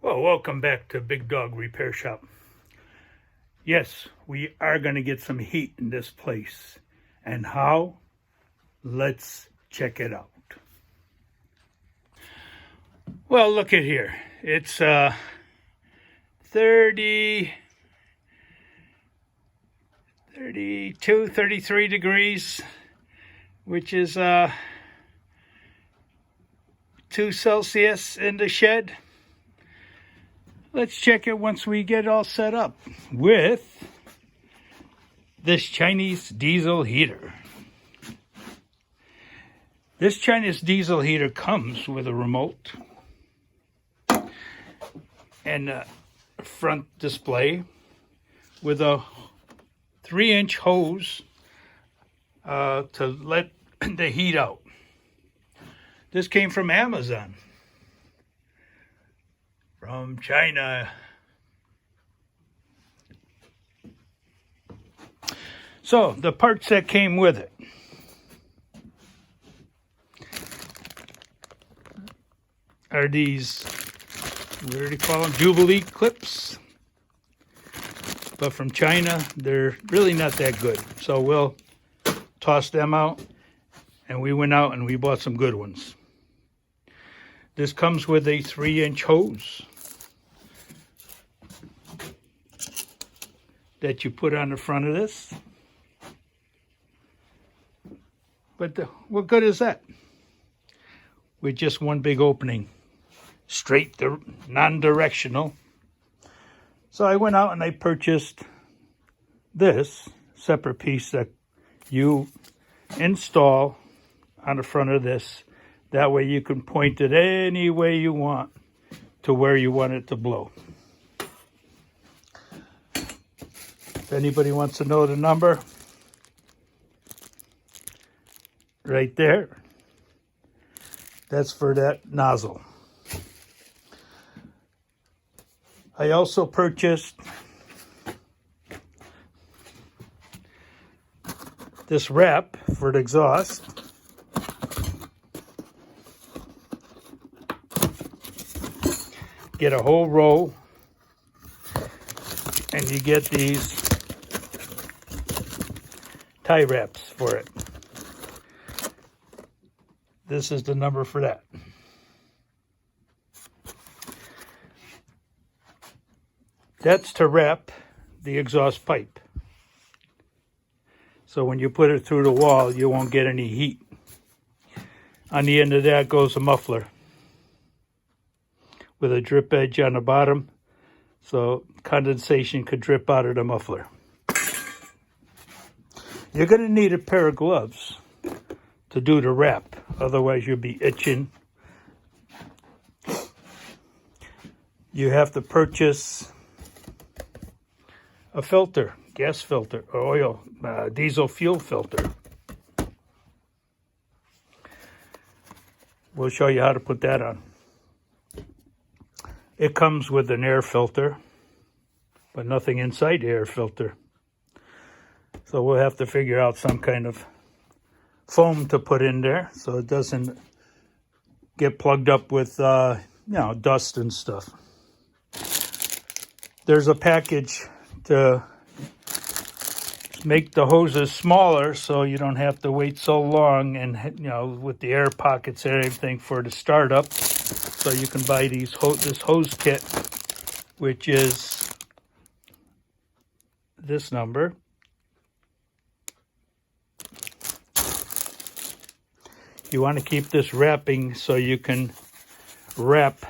Well, welcome back to Big Dog Repair Shop. Yes, we are going to get some heat in this place. And how? Let's check it out. Well, look at here. It's 30, 32, 33 degrees, which is 2 Celsius in the shed. Let's check it once we get all set up with this Chinese diesel heater. This Chinese diesel heater comes with a remote and a front display with a 3-inch hose to let the heat out. This came from Amazon. From China. So the parts that came with it. Are these, what do they call them? Jubilee clips. But from China, they're really not that good. So we'll toss them out. And we went out and we bought some good ones. This comes with a 3-inch hose that you put on the front of this. But what good is that? With just one big opening, straight, non-directional. So I went out and I purchased this separate piece that you install on the front of this. That way you can point it any way you want to where you want it to blow. If anybody wants to know the number, right there, that's for that nozzle. I also purchased this wrap for the exhaust. Get a whole roll, and you get these tie wraps for it. This is the number for that. That's to wrap the exhaust pipe. So when you put it through the wall, you won't get any heat. On the end of that goes a muffler with a drip edge on the bottom, so condensation could drip out of the muffler. You're going to need a pair of gloves to do the wrap, otherwise you'll be itching. You have to purchase a filter, gas filter, oil, diesel fuel filter. We'll show you how to put that on. It comes with an air filter, but nothing inside the air filter. So we'll have to figure out some kind of foam to put in there so it doesn't get plugged up with dust and stuff. There's a package to make the hoses smaller so you don't have to wait so long, and with the air pockets and everything for the startup. So you can buy this hose kit, which is this number. You want to keep this wrapping so you can wrap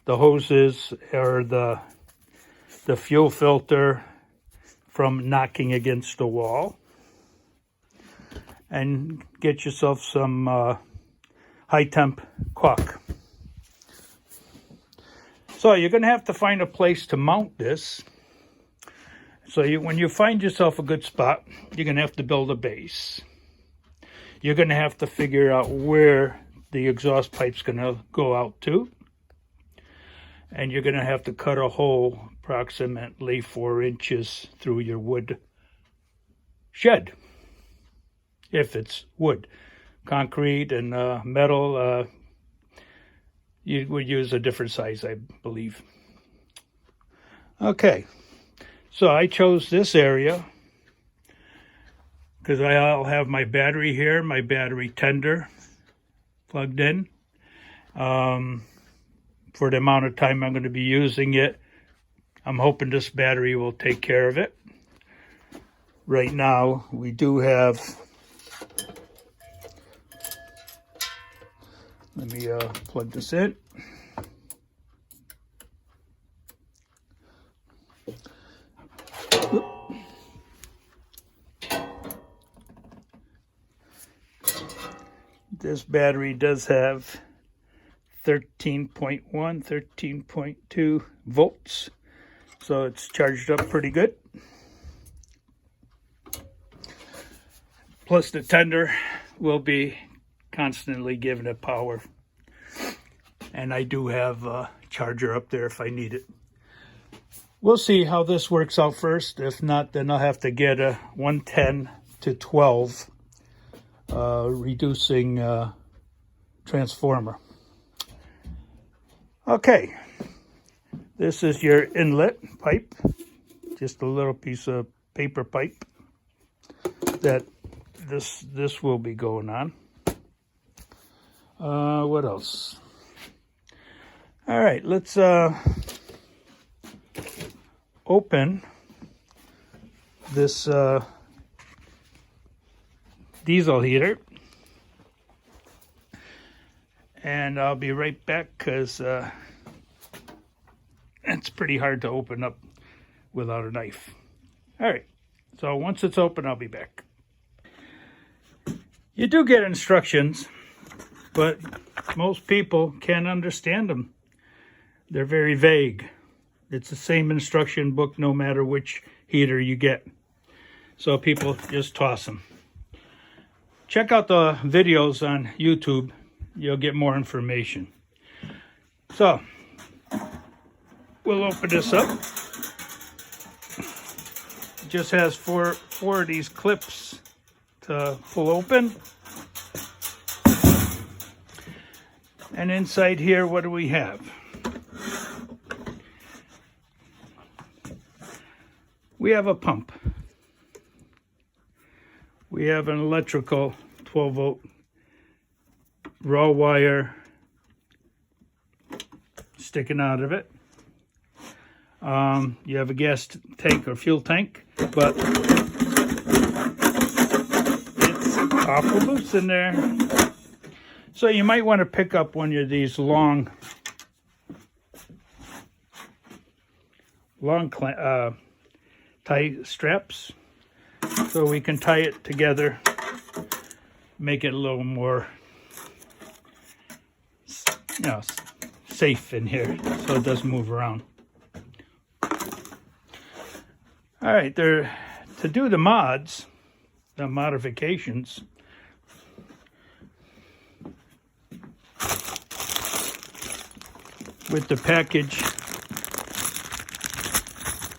the hoses or the fuel filter from knocking against the wall. And get yourself some high temp caulk. So you're going to have to find a place to mount this. So when you find yourself a good spot, you're going to have to build a base. You're going to have to figure out where the exhaust pipe's going to go out to. And you're going to have to cut a hole approximately 4 inches through your wood shed. If it's wood. Concrete and metal, you would use a different size, I believe. Okay, so I chose this area because I'll have my battery here, my battery tender plugged in. For the amount of time I'm going to be using it, I'm hoping this battery will take care of it. Right now, we do have, let me plug this in. This battery does have 13.1, 13.2 volts, so it's charged up pretty good. Plus the tender will be constantly giving it power. And I do have a charger up there if I need it. We'll see how this works out first. If not, then I'll have to get a 110 to 12 reducing transformer. Okay, this is your inlet pipe, just a little piece of paper pipe that this will be going on. What else? All right, let's open this diesel heater. And I'll be right back because it's pretty hard to open up without a knife. All right, so once it's open, I'll be back. You do get instructions, but most people can't understand them. They're very vague. It's the same instruction book no matter which heater you get. So people just toss them. Check out the videos on YouTube. You'll get more information. So, we'll open this up. It just has four of these clips to pull open. And inside here, what do we have? We have a pump. We have an electrical 12 volt raw wire sticking out of it. You have a gas tank or fuel tank, but it's copper loops in there. So you might want to pick up one of these long tie straps so we can tie it together, make it a little more safe in here so it doesn't move around. All right, to do the modifications, with the package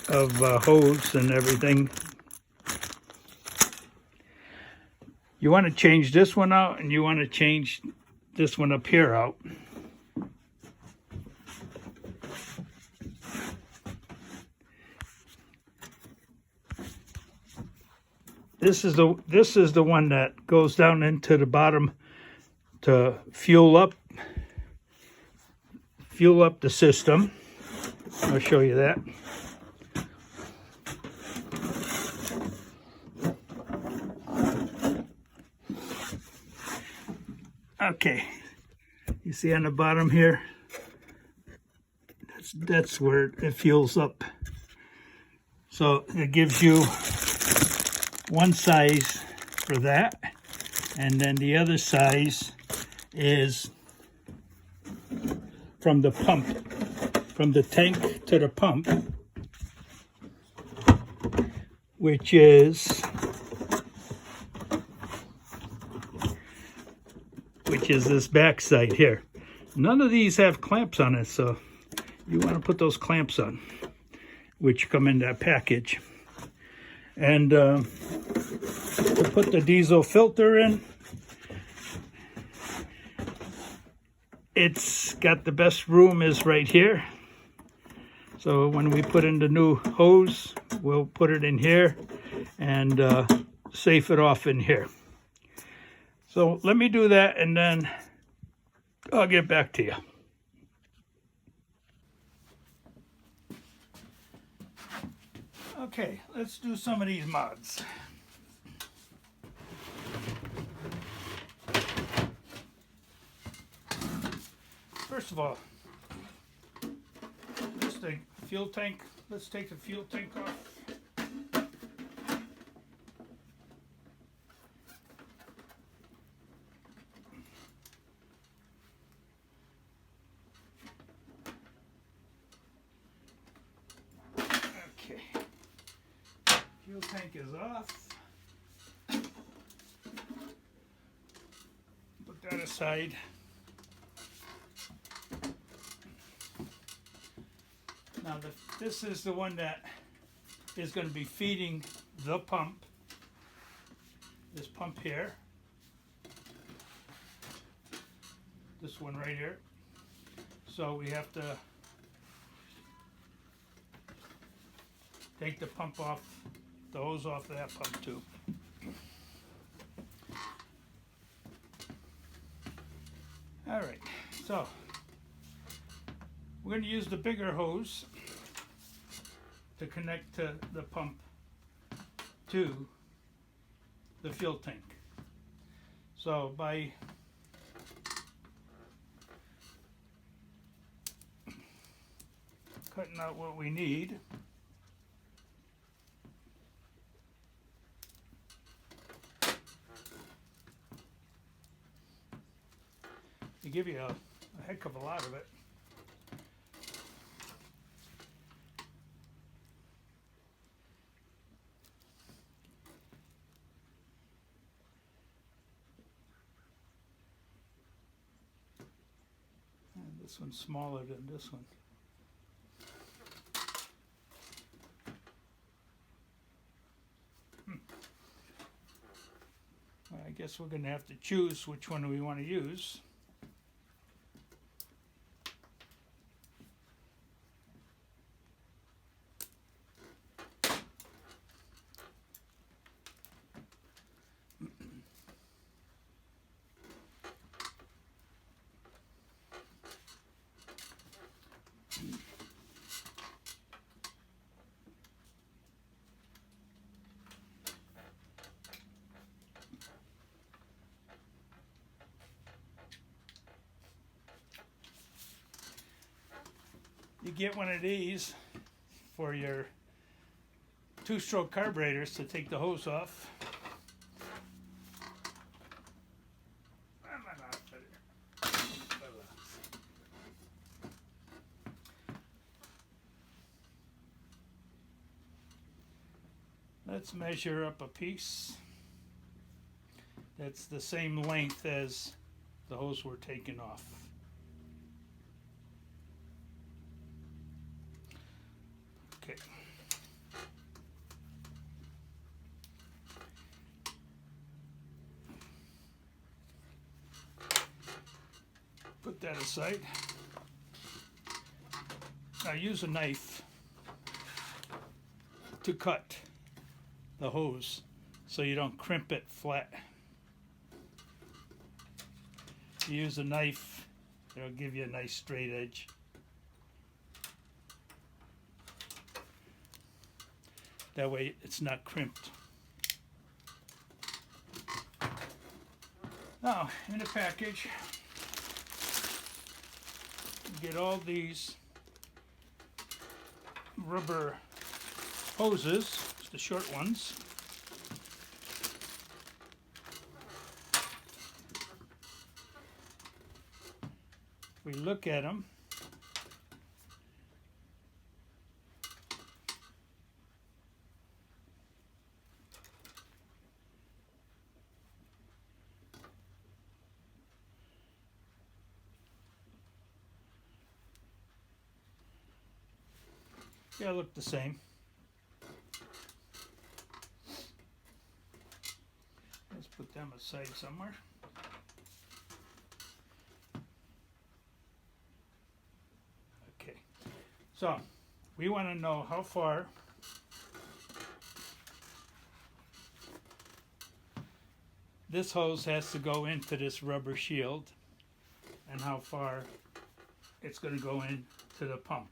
of hose and everything, you want to change this one out and you want to change this one up here out. This is the one that goes down into the bottom to fuel up the system. I'll show you that. Okay, you see on the bottom here, that's where it fuels up. So it gives you one size for that, and then the other size is from the pump, from the tank to the pump, which is this back side here. None of these have clamps on it, so you want to put those clamps on, which come in that package. And to put the diesel filter in, it's got the best room is right here. So when we put in the new hose, we'll put it in here and safe it off in here. So let me do that and then I'll get back to you. Okay, let's do some of these mods. First of all, this thing, fuel tank, let's take the fuel tank off. Okay, fuel tank is off. Put that aside. Now this is the one that is going to be feeding the pump. This pump here. This one right here. So we have to take the pump off, the hose off of that pump too. All right, so we're going to use the bigger hose to connect to the pump to the fuel tank. So by cutting out what we need, they give you a heck of a lot of it. This one's smaller than this one. Well, I guess we're going to have to choose which one we want to use. You get one of these for your two-stroke carburetors to take the hose off. Let's measure up a piece that's the same length as the hose we're taking off. Okay. Put that aside. Now use a knife to cut the hose so you don't crimp it flat. If you use a knife, it'll give you a nice straight edge. That way it's not crimped. Now, in the package, you get all these rubber hoses, the short ones. We look at them. They all look the same. Let's put them aside somewhere. So we want to know how far this hose has to go into this rubber shield and how far it's going to go into the pump.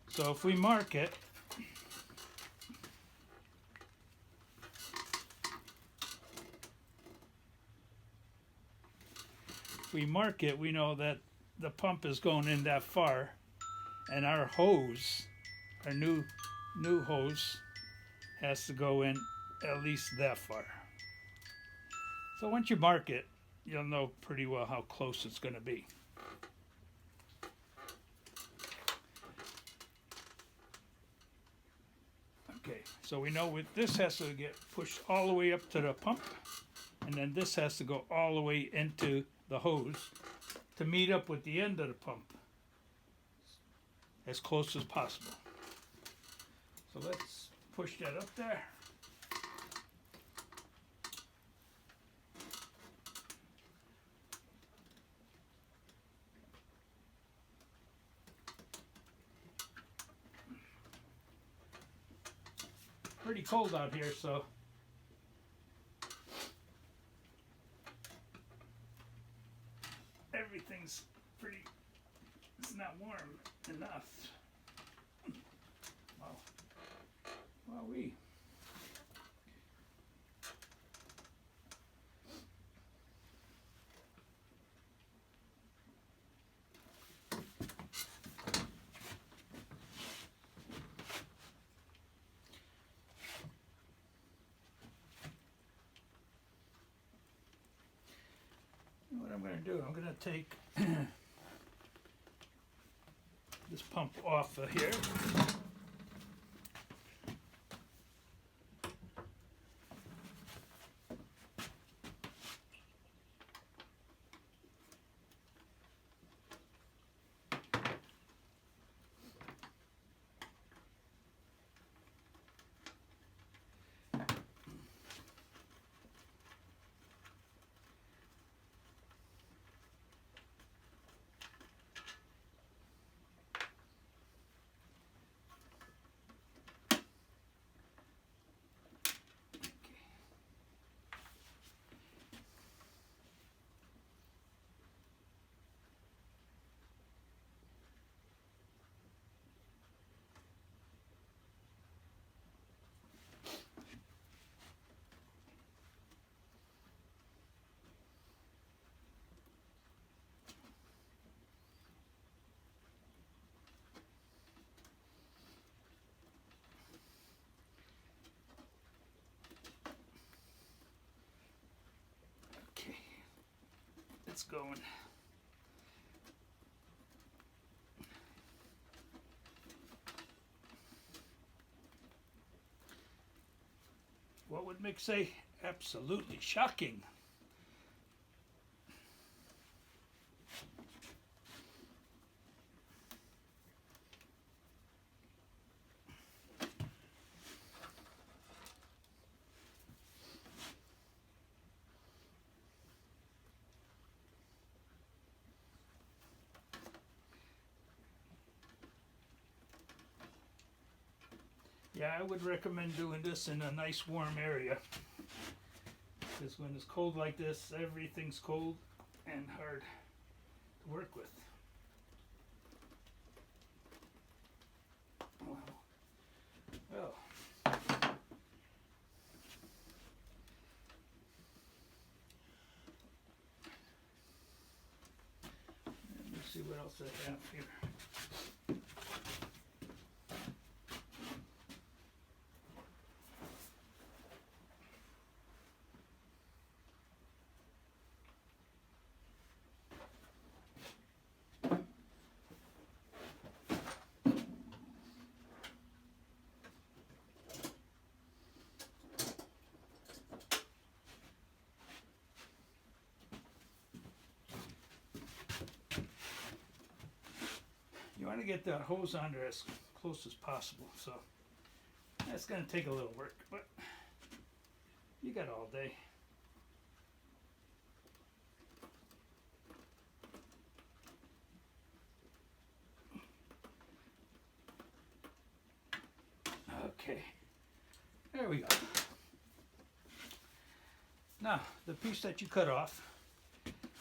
So if we mark it, we know that the pump is going in that far, and our hose, our new hose, has to go in at least that far. So once you mark it, you'll know pretty well how close it's going to be. Okay, so we know this has to get pushed all the way up to the pump, and then this has to go all the way into the hose to meet up with the end of the pump as close as possible. So let's push that up there. Pretty cold out here, so everything's pretty, it's not warm enough. Well, we. What I'm going to do, I'm going to take this pump off of here. It's going. What would Mick say? Absolutely shocking. Yeah, I would recommend doing this in a nice warm area, because when it's cold like this, everything's cold and hard to work with. Well, let me see what else I have here. You want to get the hose on there as close as possible, so that's going to take a little work, but you got all day. Okay, there we go. Now, the piece that you cut off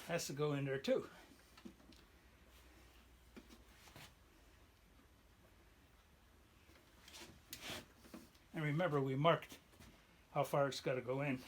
has to go in there too. And remember, we marked how far it's got to go in.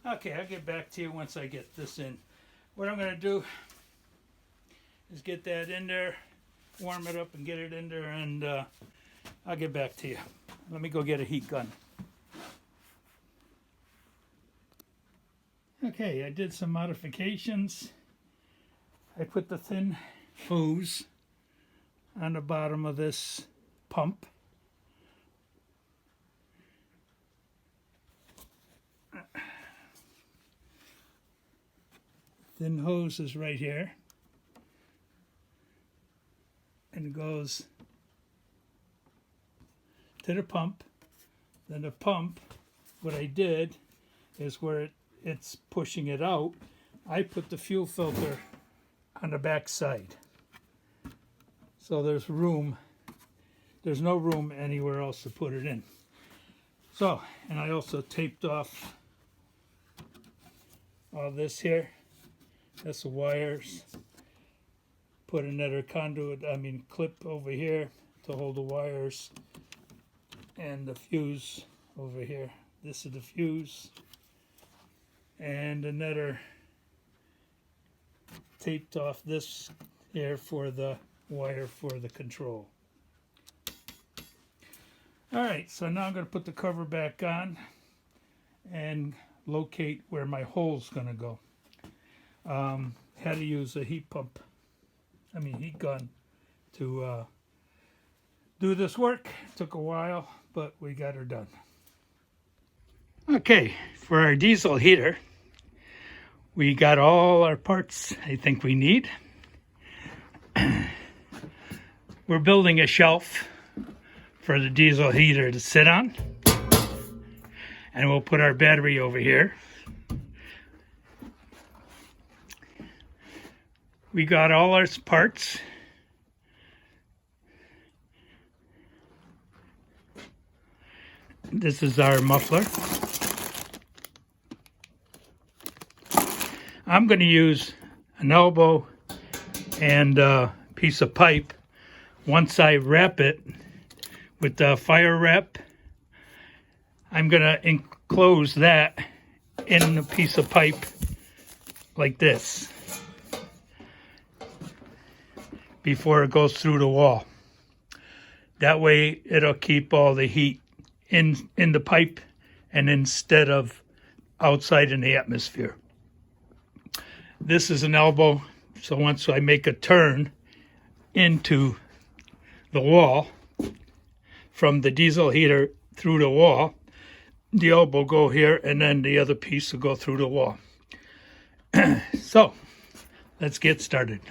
Okay, I'll get back to you once I get this in. What I'm going to do is get that in there, warm it up and get it in there, and I'll get back to you. Let me go get a heat gun. Okay, I did some modifications. I put the thin hose on the bottom of this pump. Thin hose is right here, and it goes to the pump. Then the pump, what I did is where it's pushing it out, I put the fuel filter on the back side. So there's room, there's no room anywhere else to put it in. So, and I also taped off all this here. That's the wires. Put another clip over here to hold the wires, and the fuse over here. This is the fuse, and another taped off this here for the wire for the control. Alright, so now I'm going to put the cover back on and locate where my hole's going to go. Had to use a heat gun to do this work. Took a while, but we got her done. Okay, for our diesel heater, we got all our parts I think we need. We're building a shelf for the diesel heater to sit on, and we'll put our battery over here. We got all our parts. This is our muffler. I'm going to use an elbow and a piece of pipe. Once I wrap it with the fire wrap, I'm going to enclose that in a piece of pipe like this before it goes through the wall. That way it'll keep all the heat in the pipe and instead of outside in the atmosphere. This is an elbow, so once I make a turn into the wall from the diesel heater through the wall, the elbow will go here and then the other piece will go through the wall. So let's get started.